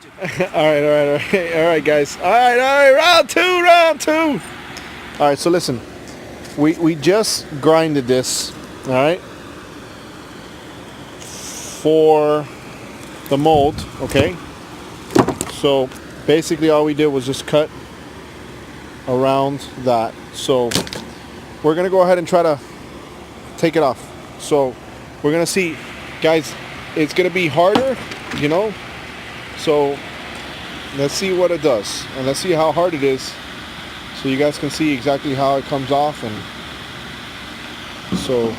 All right, guys. All right, round two. All right, so listen, we just grinded this, all right, for the mold, okay? So basically all we did was just cut around that. So we're gonna go ahead and try to take it off. So we're gonna see, guys, it's gonna be harder, you know, so let's see what it does, and let's see how hard it is, so you guys can see exactly how it comes off. And so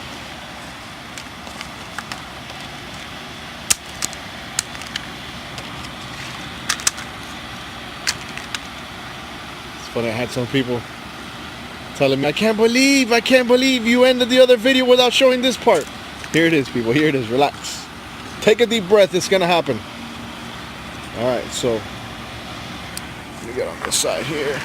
it's funny, I had some people telling me, I can't believe you ended the other video without showing this part. Here it is, people, here it is. Relax, take a deep breath, it's gonna happen. All right, so let me get on this side here.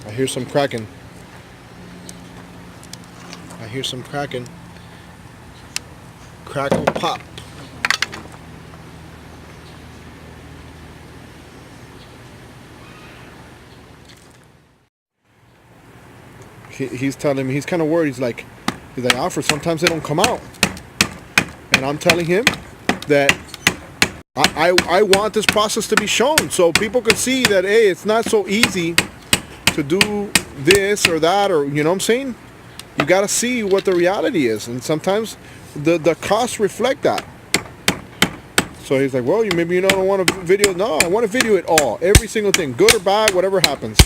I hear some cracking. Crackle, pop. He's telling me, he's kind of worried. He's like, Alfred, sometimes they don't come out. And I'm telling him that I want this process to be shown, so people could see that, hey, it's not so easy to do this or that, or, you know what I'm saying? You got to see what the reality is, and sometimes the costs reflect that. So he's like, well, maybe you don't want to video. No, I want to video it all, every single thing, good or bad, whatever happens.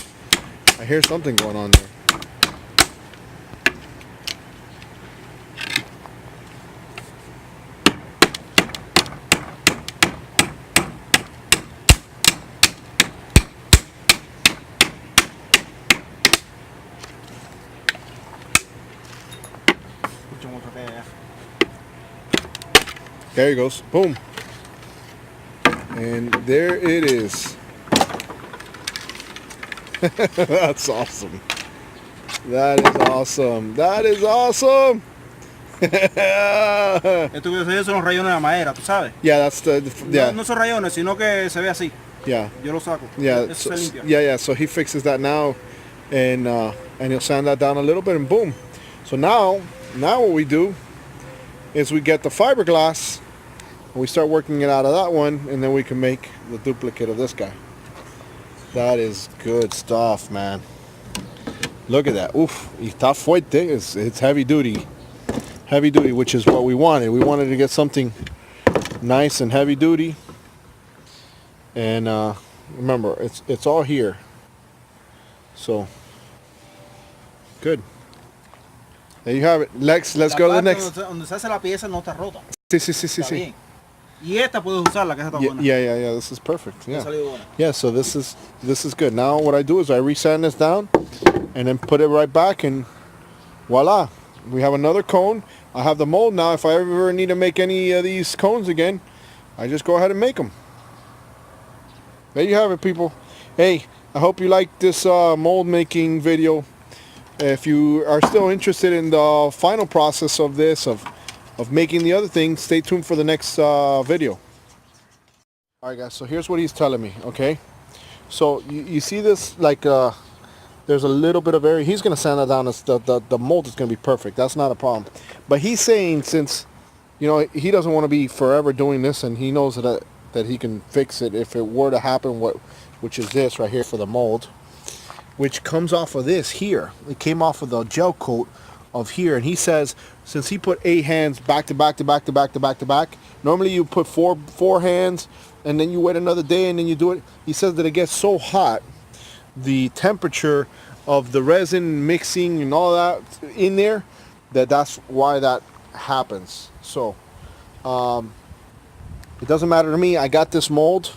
I hear something going on there. There he goes. Boom. And there it is. That's awesome. That is awesome. That is awesome. Estos son los rayones de la madera, ¿tú sabes? Yeah, that's yeah. No son rayones, sino que se ve así. Yeah. Yo lo saco. Yeah. So, yeah. So he fixes that now, and he'll sand that down a little bit, and boom. So now what we do is we get the fiberglass, and we start working it out of that one, and then we can make the duplicate of this guy. That is good stuff, man. Look at that. Oof, está fuerte. It's heavy duty. Heavy duty, which is what we wanted. We wanted to get something nice and heavy duty. And remember, it's all here. So good. There you have it. Let's go to the next. Donde se hace la pieza no está rota. Sí. Y esta puedes usarla, que esa está buena. Yeah. This is perfect. Yeah. Yeah. So this is good. Now what I do is I resand this down, and then put it right back, and voila, we have another cone. I have the mold now. If I ever need to make any of these cones again, I just go ahead and make them. There you have it, people. Hey, I hope you like this mold making video. If you are still interested in the final process of this, of making the other thing, stay tuned for the next video. Alright guys, so here's what he's telling me, okay? So you see this, like there's a little bit of area. He's going to sand that down. The mold is going to be perfect. That's not a problem. But he's saying, since, you know, he doesn't want to be forever doing this, and he knows that he can fix it if it were to happen, which is this right here for the mold, which comes off of this here. It came off of the gel coat of here, and he says, since he put 8 hands back to back, normally you put four hands, and then you wait another day, and then you do it. He says that it gets so hot, the temperature of the resin mixing and all that in there, that's why that happens. So it doesn't matter to me. I got this mold.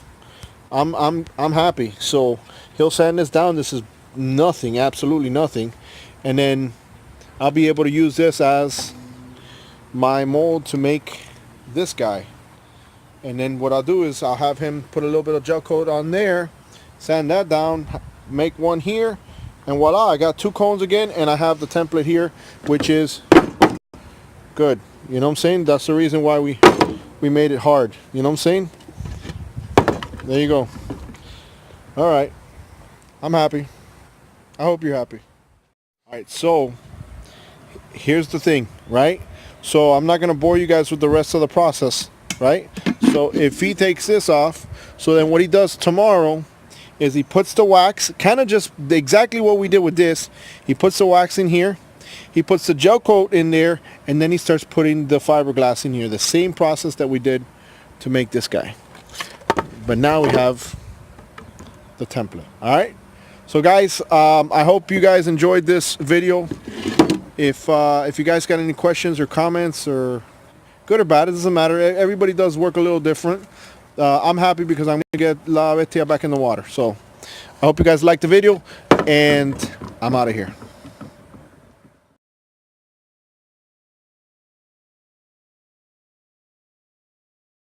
I'm happy. So he'll sand this down. This is nothing, absolutely nothing, and then I'll be able to use this as my mold to make this guy. And then what I'll do is I'll have him put a little bit of gel coat on there, sand that down, make one here, and voila, I got 2 cones again, and I have the template here, which is good. You know what I'm saying? That's the reason why we made it hard. You know what I'm saying? There you go. All right, I'm happy. I hope you're happy. All right, so here's the thing, right? So I'm not gonna bore you guys with the rest of the process, right? So if he takes this off, so then what he does tomorrow is he puts the wax, kind of just exactly what we did with this. He puts the wax in here, he puts the gel coat in there, and then he starts putting the fiberglass in here. The same process that we did to make this guy. But now we have the template. All right. So guys, I hope you guys enjoyed this video. If you guys got any questions or comments, or good or bad, it doesn't matter. Everybody does work a little different. I'm happy because I'm gonna get La Bestia back in the water. So I hope you guys liked the video, and I'm out of here.